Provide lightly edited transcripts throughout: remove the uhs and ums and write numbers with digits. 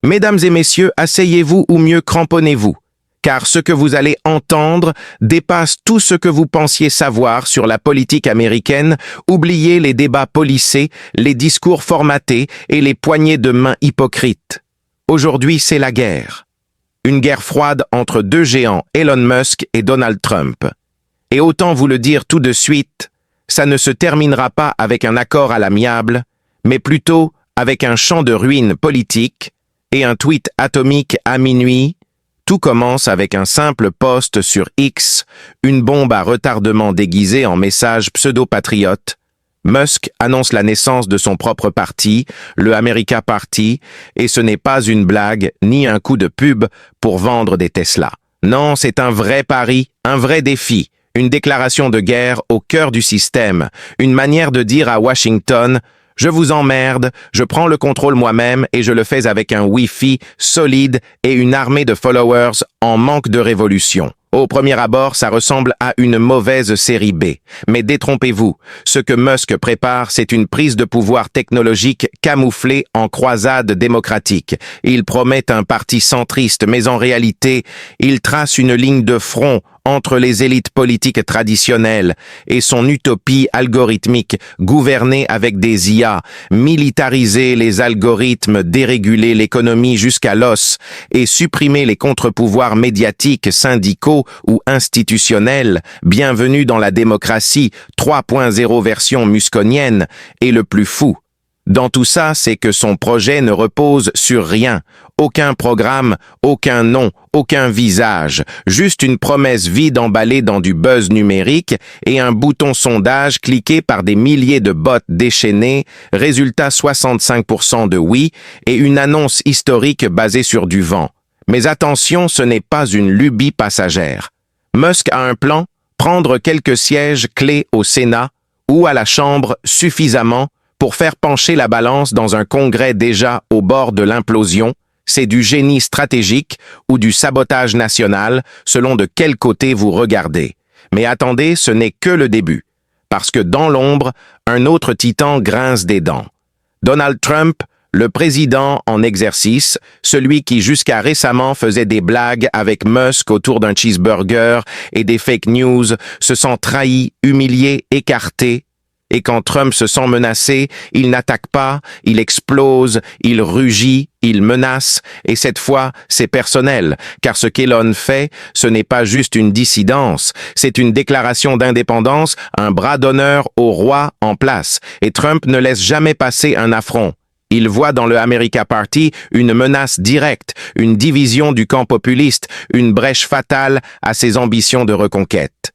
Mesdames et messieurs, asseyez-vous ou mieux cramponnez-vous, car ce que vous allez entendre dépasse tout ce que vous pensiez savoir sur la politique américaine. Oubliez les débats policés, les discours formatés et les poignées de main hypocrites. Aujourd'hui, c'est la guerre. Une guerre froide entre deux géants, Elon Musk et Donald Trump. Et autant vous le dire tout de suite, ça ne se terminera pas avec un accord à l'amiable, mais plutôt avec un champ de ruines politiques et un tweet atomique à minuit. Tout commence avec un simple post sur X, une bombe à retardement déguisée en message pseudo-patriote. Musk annonce la naissance de son propre parti, le America Party, et ce n'est pas une blague ni un coup de pub pour vendre des Tesla. Non, c'est un vrai pari, un vrai défi, une déclaration de guerre au cœur du système, une manière de dire à Washington: je vous emmerde, je prends le contrôle moi-même et je le fais avec un Wi-Fi solide et une armée de followers en manque de révolution. Au premier abord, ça ressemble à une mauvaise série B. Mais détrompez-vous, ce que Musk prépare, c'est une prise de pouvoir technologique camouflée en croisade démocratique. Il promet un parti centriste, mais en réalité, il trace une ligne de front entre les élites politiques traditionnelles et son utopie algorithmique, gouverner avec des IA, militariser les algorithmes, déréguler l'économie jusqu'à l'os et supprimer les contre-pouvoirs médiatiques, syndicaux ou institutionnels. Bienvenue dans la démocratie 3.0 version musconienne. Et le plus fou dans tout ça, c'est que son projet ne repose sur rien. Aucun programme, aucun nom, aucun visage. Juste une promesse vide emballée dans du buzz numérique et un bouton sondage cliqué par des milliers de bots déchaînés. Résultat 65% de oui et une annonce historique basée sur du vent. Mais attention, ce n'est pas une lubie passagère. Musk a un plan, prendre quelques sièges clés au Sénat ou à la Chambre suffisamment pour faire pencher la balance dans un congrès déjà au bord de l'implosion. C'est du génie stratégique ou du sabotage national, selon de quel côté vous regardez. Mais attendez, ce n'est que le début. Parce que dans l'ombre, un autre titan grince des dents. Donald Trump, le président en exercice, celui qui jusqu'à récemment faisait des blagues avec Musk autour d'un cheeseburger et des fake news, se sent trahi, humilié, écarté. Et quand Trump se sent menacé, il n'attaque pas, il explose, il rugit, il menace, et cette fois, c'est personnel, car ce qu'Elon fait, ce n'est pas juste une dissidence, c'est une déclaration d'indépendance, un bras d'honneur au roi en place, et Trump ne laisse jamais passer un affront. Il voit dans le America Party une menace directe, une division du camp populiste, une brèche fatale à ses ambitions de reconquête.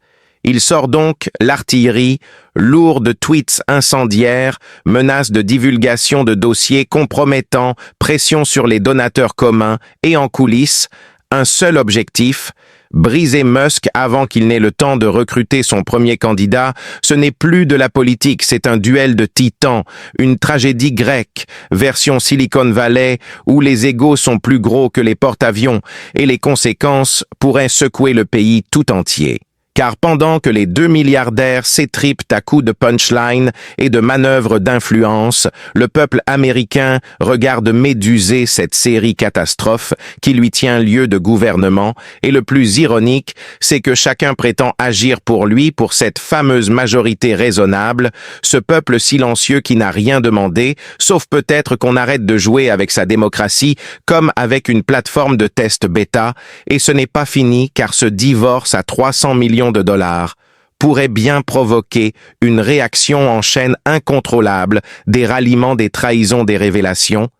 Il sort donc l'artillerie, lourd de tweets incendiaires, menaces de divulgation de dossiers compromettants, pression sur les donateurs communs et en coulisses, un seul objectif: briser Musk avant qu'il n'ait le temps de recruter son premier candidat. Ce n'est plus de la politique, c'est un duel de titans, une tragédie grecque, version Silicon Valley, où les égos sont plus gros que les porte-avions et les conséquences pourraient secouer le pays tout entier. Car pendant que les deux milliardaires s'étripent à coups de punchline et de manœuvres d'influence, le peuple américain regarde médusé cette série catastrophe qui lui tient lieu de gouvernement, et le plus ironique, c'est que chacun prétend agir pour lui, pour cette fameuse majorité raisonnable, ce peuple silencieux qui n'a rien demandé, sauf peut-être qu'on arrête de jouer avec sa démocratie comme avec une plateforme de test bêta, et ce n'est pas fini car ce divorce à 300 millions de dollars pourrait bien provoquer une réaction en chaîne incontrôlable, des ralliements, des trahisons, des révélations,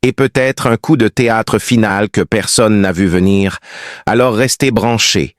et peut-être un coup de théâtre final que personne n'a vu venir. Alors restez branchés,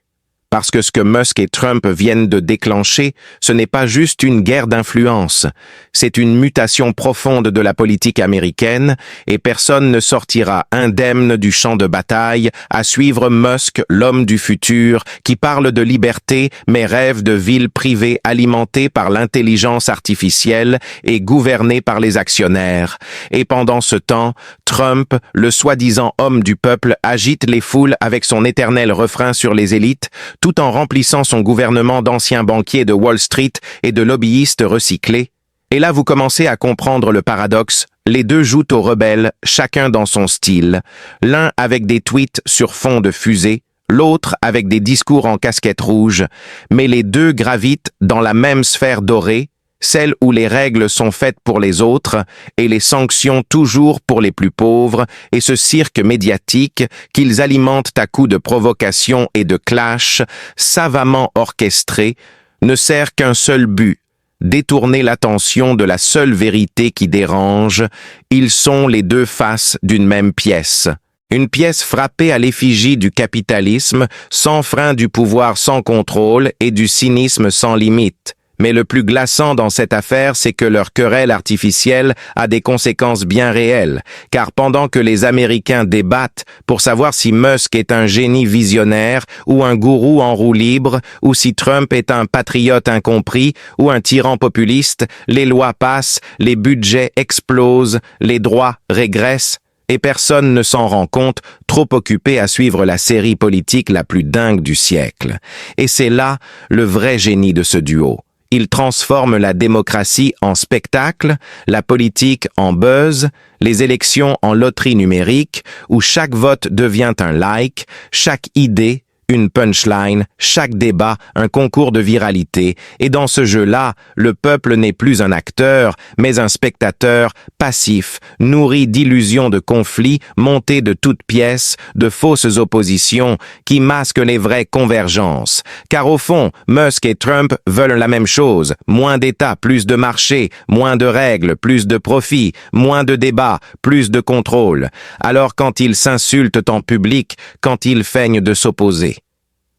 parce que ce que Musk et Trump viennent de déclencher, ce n'est pas juste une guerre d'influence, c'est une mutation profonde de la politique américaine, et personne ne sortira indemne du champ de bataille à suivre Musk, l'homme du futur, qui parle de liberté mais rêve de villes privées alimentées par l'intelligence artificielle et gouvernées par les actionnaires. Et pendant ce temps, Trump, le soi-disant homme du peuple, agite les foules avec son éternel refrain sur les élites, tout en remplissant son gouvernement d'anciens banquiers de Wall Street et de lobbyistes recyclés. Et là, vous commencez à comprendre le paradoxe. Les deux jouent aux rebelles, chacun dans son style. L'un avec des tweets sur fond de fusée, l'autre avec des discours en casquette rouge. Mais les deux gravitent dans la même sphère dorée, celle où les règles sont faites pour les autres et les sanctions toujours pour les plus pauvres, et ce cirque médiatique qu'ils alimentent à coups de provocation et de clash, savamment orchestré, ne sert qu'un seul but: détourner l'attention de la seule vérité qui dérange. Ils sont les deux faces d'une même pièce. Une pièce frappée à l'effigie du capitalisme, sans frein, du pouvoir sans contrôle et du cynisme sans limite. Mais le plus glaçant dans cette affaire, c'est que leur querelle artificielle a des conséquences bien réelles, car pendant que les Américains débattent pour savoir si Musk est un génie visionnaire ou un gourou en roue libre, ou si Trump est un patriote incompris ou un tyran populiste, les lois passent, les budgets explosent, les droits régressent, et personne ne s'en rend compte, trop occupé à suivre la série politique la plus dingue du siècle. Et c'est là le vrai génie de ce duo. Ils transforment la démocratie en spectacle, la politique en buzz, les élections en loterie numérique, où chaque vote devient un like, chaque idée une punchline, chaque débat un concours de viralité, et dans ce jeu-là, le peuple n'est plus un acteur, mais un spectateur passif, nourri d'illusions de conflits montés de toutes pièces, de fausses oppositions, qui masquent les vraies convergences. Car au fond, Musk et Trump veulent la même chose: moins d'État, plus de marché, moins de règles, plus de profit, moins de débats, plus de contrôle. Alors quand ils s'insultent en public, quand ils feignent de s'opposer.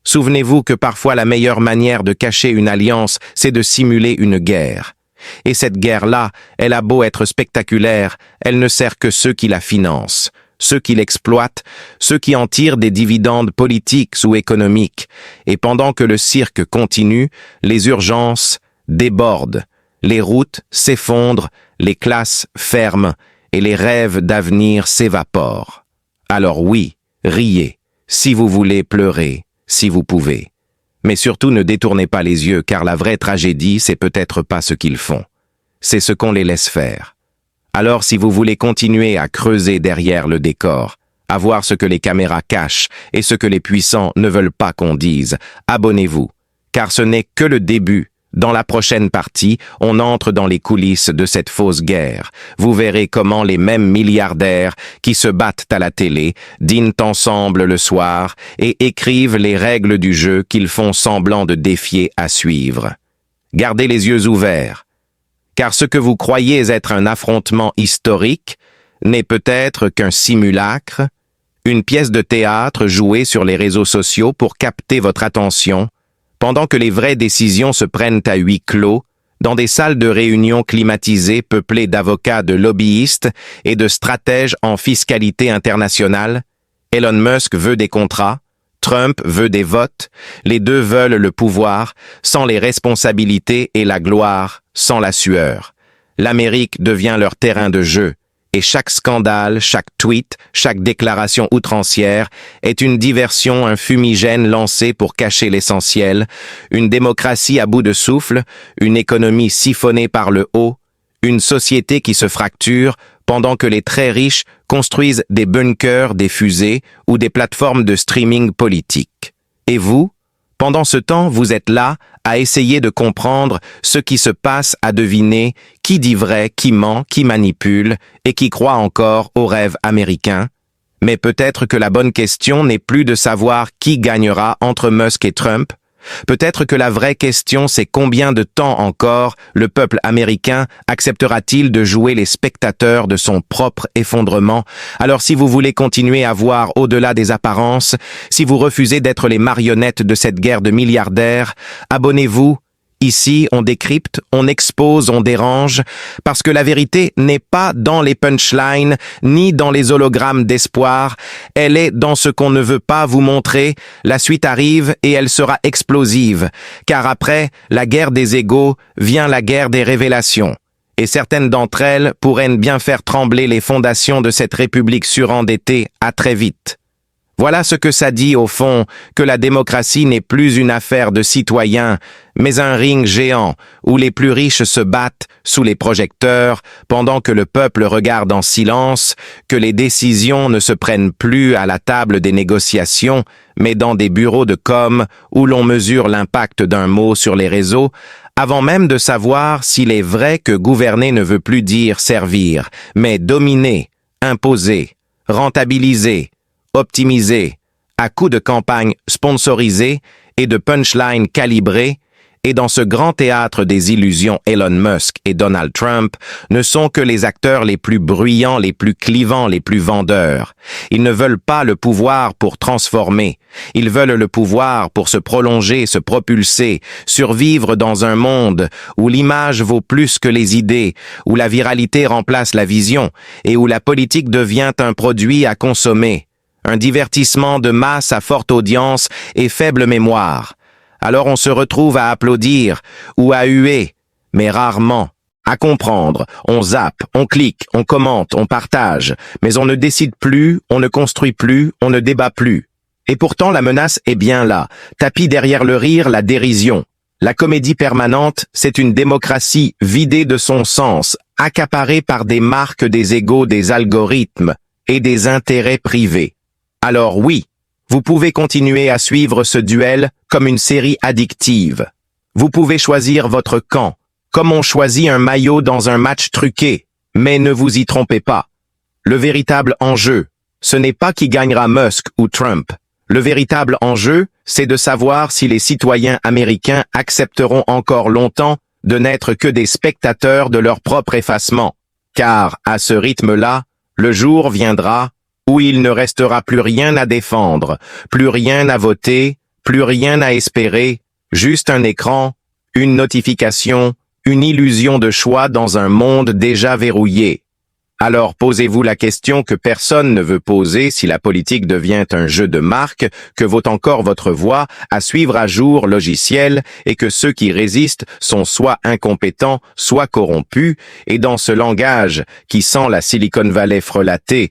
Souvenez-vous que parfois la meilleure manière de cacher une alliance, c'est de simuler une guerre. Et cette guerre-là, elle a beau être spectaculaire, elle ne sert que ceux qui la financent, ceux qui l'exploitent, ceux qui en tirent des dividendes politiques ou économiques. Et pendant que le cirque continue, les urgences débordent, les routes s'effondrent, les classes ferment et les rêves d'avenir s'évaporent. Alors oui, riez, si vous voulez pleurer, si vous pouvez. Mais surtout ne détournez pas les yeux, car la vraie tragédie, c'est peut-être pas ce qu'ils font. C'est ce qu'on les laisse faire. Alors si vous voulez continuer à creuser derrière le décor, à voir ce que les caméras cachent et ce que les puissants ne veulent pas qu'on dise, abonnez-vous, car ce n'est que le début. Dans la prochaine partie, on entre dans les coulisses de cette fausse guerre. Vous verrez comment les mêmes milliardaires qui se battent à la télé dînent ensemble le soir et écrivent les règles du jeu qu'ils font semblant de défier à suivre. Gardez les yeux ouverts, car ce que vous croyez être un affrontement historique n'est peut-être qu'un simulacre, une pièce de théâtre jouée sur les réseaux sociaux pour capter votre attention, pendant que les vraies décisions se prennent à huis clos, dans des salles de réunion climatisées peuplées d'avocats, de lobbyistes et de stratèges en fiscalité internationale. Elon Musk veut des contrats, Trump veut des votes, les deux veulent le pouvoir, sans les responsabilités, et la gloire, sans la sueur. L'Amérique devient leur terrain de jeu, et chaque scandale, chaque tweet, chaque déclaration outrancière est une diversion, un fumigène lancé pour cacher l'essentiel, une démocratie à bout de souffle, une économie siphonnée par le haut, une société qui se fracture pendant que les très riches construisent des bunkers, des fusées ou des plateformes de streaming politique. Et vous, pendant ce temps, vous êtes là à essayer de comprendre ce qui se passe, à deviner qui dit vrai, qui ment, qui manipule et qui croit encore aux rêves américains. Mais peut-être que la bonne question n'est plus de savoir qui gagnera entre Musk et Trump. Peut-être que la vraie question, c'est combien de temps encore le peuple américain acceptera-t-il de jouer les spectateurs de son propre effondrement. Alors si vous voulez continuer à voir au-delà des apparences, si vous refusez d'être les marionnettes de cette guerre de milliardaires, abonnez-vous. Ici, on décrypte, on expose, on dérange, parce que la vérité n'est pas dans les punchlines, ni dans les hologrammes d'espoir, elle est dans ce qu'on ne veut pas vous montrer. La suite arrive et elle sera explosive, car après la guerre des égos vient la guerre des révélations. Et certaines d'entre elles pourraient bien faire trembler les fondations de cette république surendettée. À très vite. Voilà ce que ça dit au fond, que la démocratie n'est plus une affaire de citoyens, mais un ring géant où les plus riches se battent sous les projecteurs pendant que le peuple regarde en silence, que les décisions ne se prennent plus à la table des négociations, mais dans des bureaux de com où l'on mesure l'impact d'un mot sur les réseaux, avant même de savoir s'il est vrai que gouverner ne veut plus dire servir, mais dominer, imposer, rentabiliser, optimisé, à coups de campagne sponsorisée et de punchlines calibrées, et dans ce grand théâtre des illusions, Elon Musk et Donald Trump ne sont que les acteurs les plus bruyants, les plus clivants, les plus vendeurs. Ils ne veulent pas le pouvoir pour transformer. Ils veulent le pouvoir pour se prolonger, se propulser, survivre dans un monde où l'image vaut plus que les idées, où la viralité remplace la vision et où la politique devient un produit à consommer. Un divertissement de masse à forte audience et faible mémoire. Alors on se retrouve à applaudir ou à huer, mais rarement. À comprendre, on zappe, on clique, on commente, on partage, mais on ne décide plus, on ne construit plus, on ne débat plus. Et pourtant la menace est bien là, tapis derrière le rire, la dérision. La comédie permanente, c'est une démocratie vidée de son sens, accaparée par des marques, des égos, des algorithmes et des intérêts privés. Alors oui, vous pouvez continuer à suivre ce duel comme une série addictive. Vous pouvez choisir votre camp, comme on choisit un maillot dans un match truqué, mais ne vous y trompez pas. Le véritable enjeu, ce n'est pas qui gagnera Musk ou Trump. Le véritable enjeu, c'est de savoir si les citoyens américains accepteront encore longtemps de n'être que des spectateurs de leur propre effacement. Car, à ce rythme-là, le jour viendra où il ne restera plus rien à défendre, plus rien à voter, plus rien à espérer, juste un écran, une notification, une illusion de choix dans un monde déjà verrouillé. Alors posez-vous la question que personne ne veut poser si la politique devient un jeu de marque, que vaut encore votre voix à suivre à jour logiciel et que ceux qui résistent sont soit incompétents, soit corrompus, et dans ce langage qui sent la Silicon Valley frelatée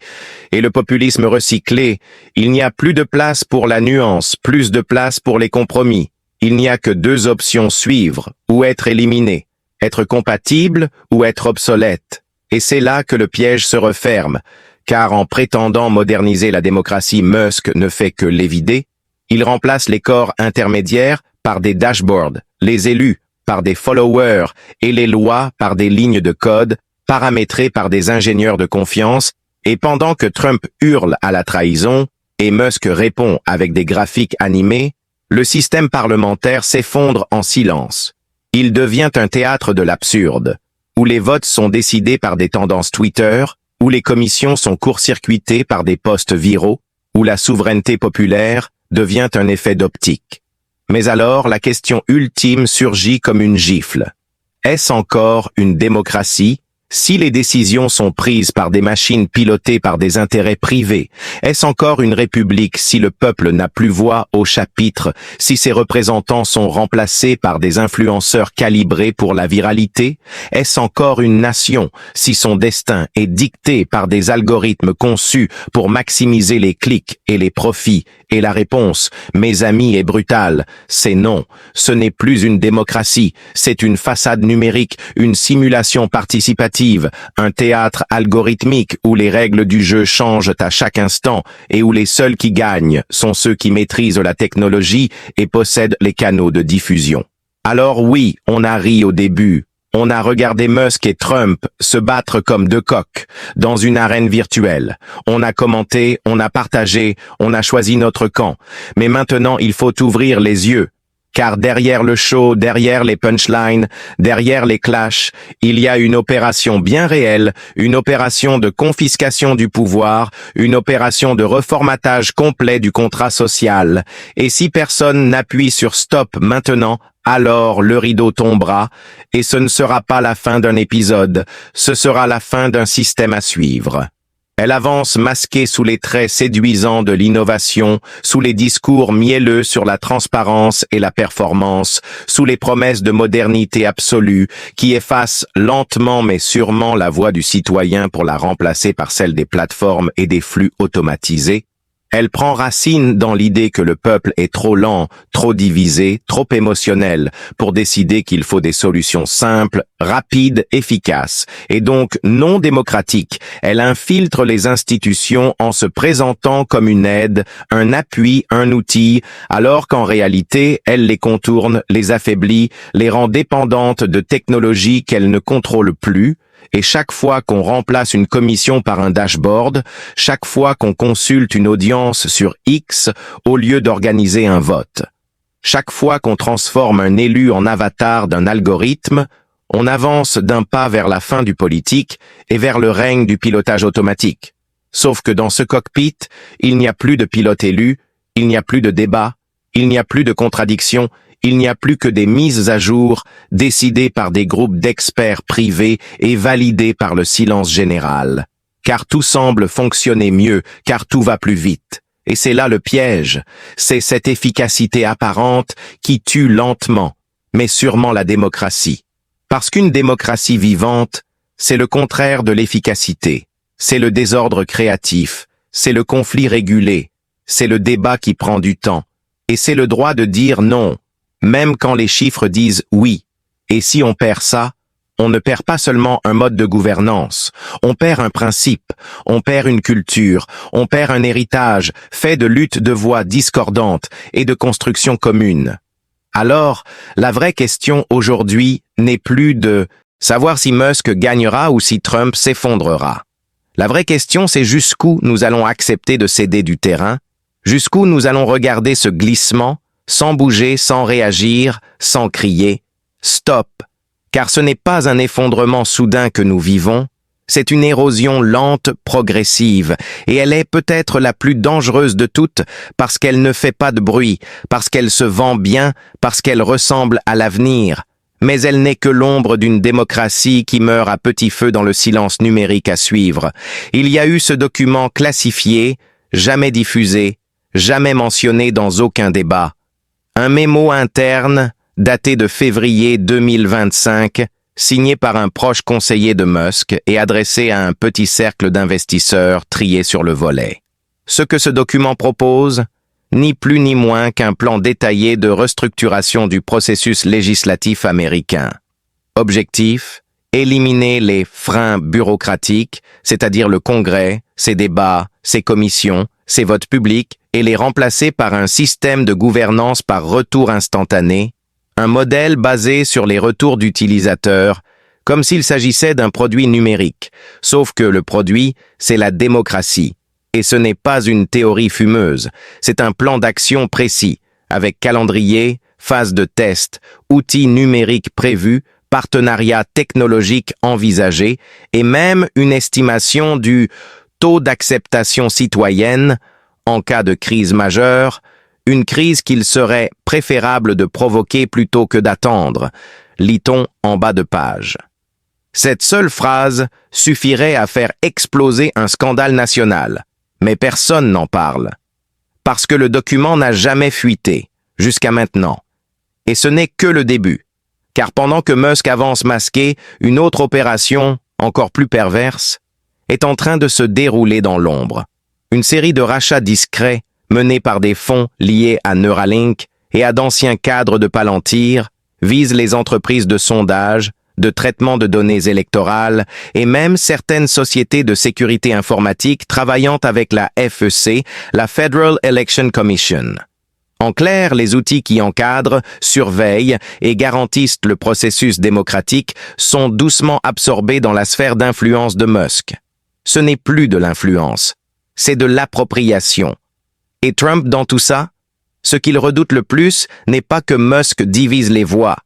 et le populisme recyclé, il n'y a plus de place pour la nuance, plus de place pour les compromis. Il n'y a que deux options: suivre ou être éliminé, être compatible ou être obsolète. Et c'est là que le piège se referme, car en prétendant moderniser la démocratie, Musk ne fait que l'évider. Il remplace les corps intermédiaires par des dashboards, les élus par des followers et les lois par des lignes de code paramétrées par des ingénieurs de confiance, et pendant que Trump hurle à la trahison et Musk répond avec des graphiques animés, le système parlementaire s'effondre en silence. Il devient un théâtre de l'absurde, où les votes sont décidés par des tendances Twitter, où les commissions sont court-circuitées par des posts viraux, où la souveraineté populaire devient un effet d'optique. Mais alors, la question ultime surgit comme une gifle. Est-ce encore une démocratie si les décisions sont prises par des machines pilotées par des intérêts privés? Est-ce encore une république si le peuple n'a plus voix au chapitre, si ses représentants sont remplacés par des influenceurs calibrés pour la viralité? Est-ce encore une nation si son destin est dicté par des algorithmes conçus pour maximiser les clics et les profits? Et la réponse, mes amis, est brutale. C'est non. Ce n'est plus une démocratie. C'est une façade numérique, une simulation participative, un théâtre algorithmique où les règles du jeu changent à chaque instant et où les seuls qui gagnent sont ceux qui maîtrisent la technologie et possèdent les canaux de diffusion. Alors oui, on a ri au début. On a regardé Musk et Trump se battre comme deux coqs dans une arène virtuelle. On a commenté, on a partagé, on a choisi notre camp. Mais maintenant, il faut ouvrir les yeux. Car derrière le show, derrière les punchlines, derrière les clashs, il y a une opération bien réelle, une opération de confiscation du pouvoir, une opération de reformatage complet du contrat social. Et si personne n'appuie sur stop maintenant, alors le rideau tombera, et ce ne sera pas la fin d'un épisode, ce sera la fin d'un système à suivre. Elle avance masquée sous les traits séduisants de l'innovation, sous les discours mielleux sur la transparence et la performance, sous les promesses de modernité absolue qui effacent lentement mais sûrement la voix du citoyen pour la remplacer par celle des plateformes et des flux automatisés. Elle prend racine dans l'idée que le peuple est trop lent, trop divisé, trop émotionnel pour décider qu'il faut des solutions simples, rapides, efficaces, et donc non démocratiques. Elle infiltre les institutions en se présentant comme une aide, un appui, un outil, alors qu'en réalité, elle les contourne, les affaiblit, les rend dépendantes de technologies qu'elle ne contrôle plus. Et chaque fois qu'on remplace une commission par un dashboard, chaque fois qu'on consulte une audience sur X au lieu d'organiser un vote, chaque fois qu'on transforme un élu en avatar d'un algorithme, on avance d'un pas vers la fin du politique et vers le règne du pilotage automatique. Sauf que dans ce cockpit, il n'y a plus de pilote élu, il n'y a plus de débat, il n'y a plus de contradiction, il n'y a plus que des mises à jour décidées par des groupes d'experts privés et validées par le silence général. Car tout semble fonctionner mieux, car tout va plus vite. Et c'est là le piège. C'est cette efficacité apparente qui tue lentement, mais sûrement la démocratie. Parce qu'une démocratie vivante, c'est le contraire de l'efficacité. C'est le désordre créatif, c'est le conflit régulé, c'est le débat qui prend du temps. Et c'est le droit de dire non, même quand les chiffres disent oui. Et si on perd ça, on ne perd pas seulement un mode de gouvernance, on perd un principe, on perd une culture, on perd un héritage fait de luttes de voix discordantes et de constructions communes. Alors, la vraie question aujourd'hui n'est plus de savoir si Musk gagnera ou si Trump s'effondrera. La vraie question, c'est jusqu'où nous allons accepter de céder du terrain, jusqu'où nous allons regarder ce glissement, sans bouger, sans réagir, sans crier « Stop !» Car ce n'est pas un effondrement soudain que nous vivons, c'est une érosion lente, progressive, et elle est peut-être la plus dangereuse de toutes parce qu'elle ne fait pas de bruit, parce qu'elle se vend bien, parce qu'elle ressemble à l'avenir. Mais elle n'est que l'ombre d'une démocratie qui meurt à petit feu dans le silence numérique à suivre. Il y a eu ce document classifié, jamais diffusé, jamais mentionné dans aucun débat. Un mémo interne, daté de février 2025, signé par un proche conseiller de Musk et adressé à un petit cercle d'investisseurs triés sur le volet. Ce que ce document propose, ni plus ni moins qu'un plan détaillé de restructuration du processus législatif américain. Objectif, éliminer les freins bureaucratiques, c'est-à-dire le Congrès, ses débats, ses commissions, ses votes publics, et les remplacer par un système de gouvernance par retour instantané, un modèle basé sur les retours d'utilisateurs, comme s'il s'agissait d'un produit numérique, sauf que le produit, c'est la démocratie. Et ce n'est pas une théorie fumeuse, c'est un plan d'action précis, avec calendrier, phase de test, outils numériques prévus, partenariats technologiques envisagés, et même une estimation du taux d'acceptation citoyenne en cas de crise majeure, une crise qu'il serait préférable de provoquer plutôt que d'attendre, lit-on en bas de page. Cette seule phrase suffirait à faire exploser un scandale national, mais personne n'en parle, parce que le document n'a jamais fuité, jusqu'à maintenant. Et ce n'est que le début, car pendant que Musk avance masqué, une autre opération, encore plus perverse, est en train de se dérouler dans l'ombre. Une série de rachats discrets menés par des fonds liés à Neuralink et à d'anciens cadres de Palantir visent les entreprises de sondage, de traitement de données électorales et même certaines sociétés de sécurité informatique travaillant avec la FEC, la Federal Election Commission. En clair, les outils qui encadrent, surveillent et garantissent le processus démocratique sont doucement absorbés dans la sphère d'influence de Musk. Ce n'est plus de l'influence, c'est de l'appropriation. Et Trump dans tout ça? Ce qu'il redoute le plus n'est pas que Musk divise les voix,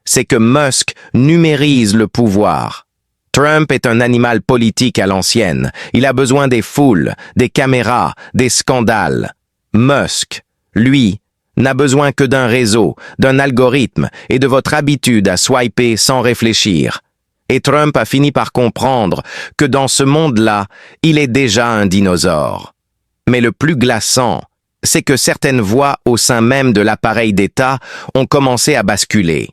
c'est que Musk numérise le pouvoir. Trump est un animal politique à l'ancienne. Il a besoin des foules, des caméras, des scandales. Musk, lui, n'a besoin que d'un réseau, d'un algorithme et de votre habitude à swiper sans réfléchir. Et Trump a fini par comprendre que dans ce monde-là, il est déjà un dinosaure. Mais le plus glaçant, c'est que certaines voix au sein même de l'appareil d'État ont commencé à basculer.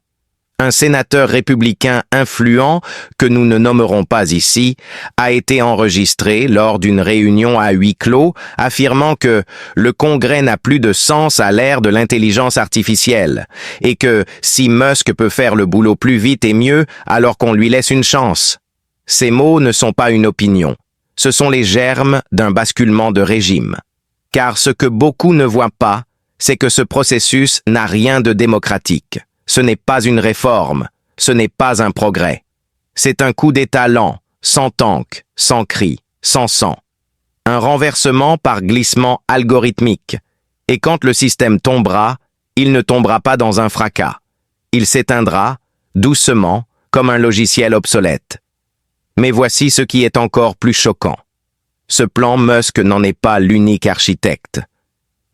un sénateur républicain influent, que nous ne nommerons pas ici, a été enregistré lors d'une réunion à huis clos, affirmant que le Congrès n'a plus de sens à l'ère de l'intelligence artificielle, et que si Musk peut faire le boulot plus vite et mieux, alors qu'on lui laisse une chance. Ces mots ne sont pas une opinion, ce sont les germes d'un basculement de régime. Car ce que beaucoup ne voient pas, c'est que ce processus n'a rien de démocratique. Ce n'est pas une réforme, ce n'est pas un progrès. C'est un coup d'État lent, sans tank, sans cri, sans sang. Un renversement par glissement algorithmique. Et quand le système tombera, il ne tombera pas dans un fracas. Il s'éteindra, doucement, comme un logiciel obsolète. Mais voici ce qui est encore plus choquant. Ce plan Musk n'en est pas l'unique architecte.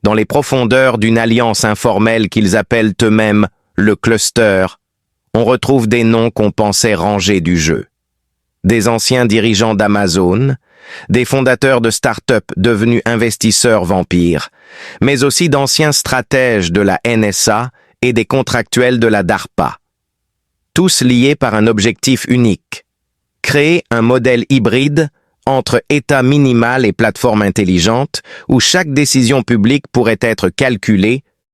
Dans les profondeurs d'une alliance informelle qu'ils appellent eux-mêmes le cluster, on retrouve des noms qu'on pensait rangés du jeu. Des anciens dirigeants d'Amazon, des fondateurs de start-up devenus investisseurs vampires, mais aussi d'anciens stratèges de la NSA et des contractuels de la DARPA. Tous liés par un objectif unique: créer un modèle hybride entre État minimal et plateforme intelligente où chaque décision publique pourrait être calculée,